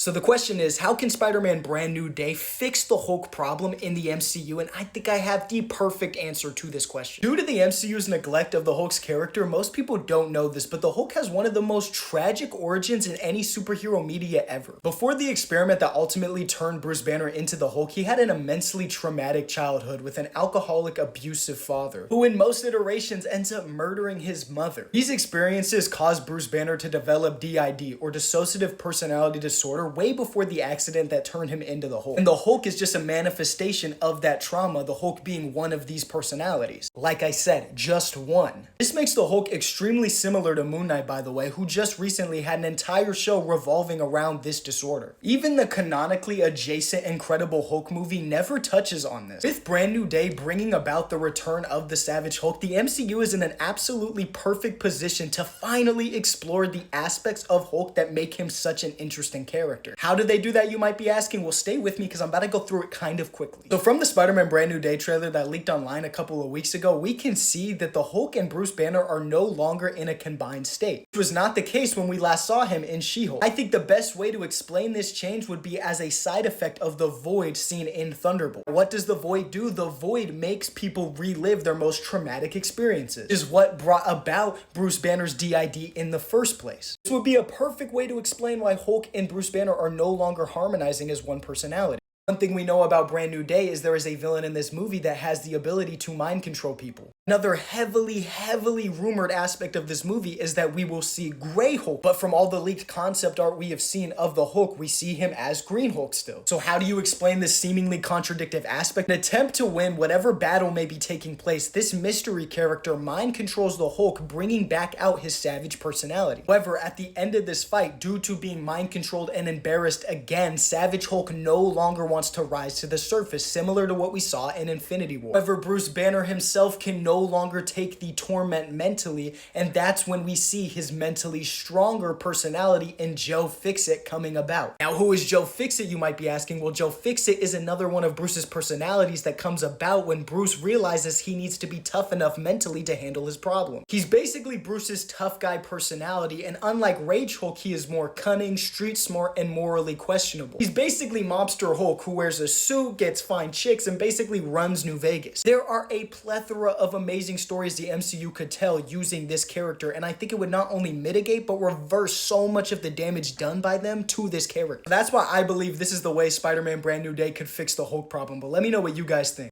So the question is, how can Spider-Man Brand New Day fix the Hulk problem in the MCU? And I think I have the perfect answer to this question. Due to the MCU's neglect of the Hulk's character, most people don't know this, but the Hulk has one of the most tragic origins in any superhero media ever. Before the experiment that ultimately turned Bruce Banner into the Hulk, he had an immensely traumatic childhood with an alcoholic, abusive father, who in most iterations ends up murdering his mother. These experiences caused Bruce Banner to develop DID, or dissociative personality disorder, way before the accident that turned him into the Hulk. And the Hulk is just a manifestation of that trauma, the Hulk being one of these personalities. Like I said, just one. This makes the Hulk extremely similar to Moon Knight, by the way, who just recently had an entire show revolving around this disorder. Even the canonically adjacent Incredible Hulk movie never touches on this. With Brand New Day bringing about the return of the Savage Hulk, the MCU is in an absolutely perfect position to finally explore the aspects of Hulk that make him such an interesting character. How do they do that, you might be asking? Well, stay with me because I'm about to go through it kind of quickly. So from the Spider-Man Brand New Day trailer that leaked online a couple of weeks ago, we can see that the Hulk and Bruce Banner are no longer in a combined state, which was not the case when we last saw him in She-Hulk. I think the best way to explain this change would be as a side effect of the Void seen in Thunderbolt. What does the Void do? The Void makes people relive their most traumatic experiences, is what brought about Bruce Banner's DID in the first place. This would be a perfect way to explain why Hulk and Bruce Banner are no longer harmonizing as one personality. One thing we know about Brand New Day is there is a villain in this movie that has the ability to mind control people. Another heavily rumored aspect of this movie is that we will see Grey Hulk, but from all the leaked concept art we have seen of the Hulk, we see him as Green Hulk still. So how do you explain this seemingly contradictive aspect? In an attempt to win whatever battle may be taking place, this mystery character mind controls the Hulk, bringing back out his savage personality. However, at the end of this fight, due to being mind controlled and embarrassed again, Savage Hulk no longer wants to rise to the surface, similar to what we saw in Infinity War. However, Bruce Banner himself can no longer take the torment mentally, and that's when we see his mentally stronger personality in Joe Fixit coming about. Now, who is Joe Fixit, you might be asking? Well, Joe Fixit is another one of Bruce's personalities that comes about when Bruce realizes he needs to be tough enough mentally to handle his problem. He's basically Bruce's tough guy personality, and unlike Rage Hulk, he is more cunning, street smart, and morally questionable. He's basically Mobster Hulk, who wears a suit, gets fine chicks, and basically runs New Vegas. There are a plethora of amazing stories the MCU could tell using this character, and I think it would not only mitigate but reverse so much of the damage done by them to this character. That's why I believe this is the way Spider-Man Brand New Day could fix the Hulk problem, but let me know what you guys think.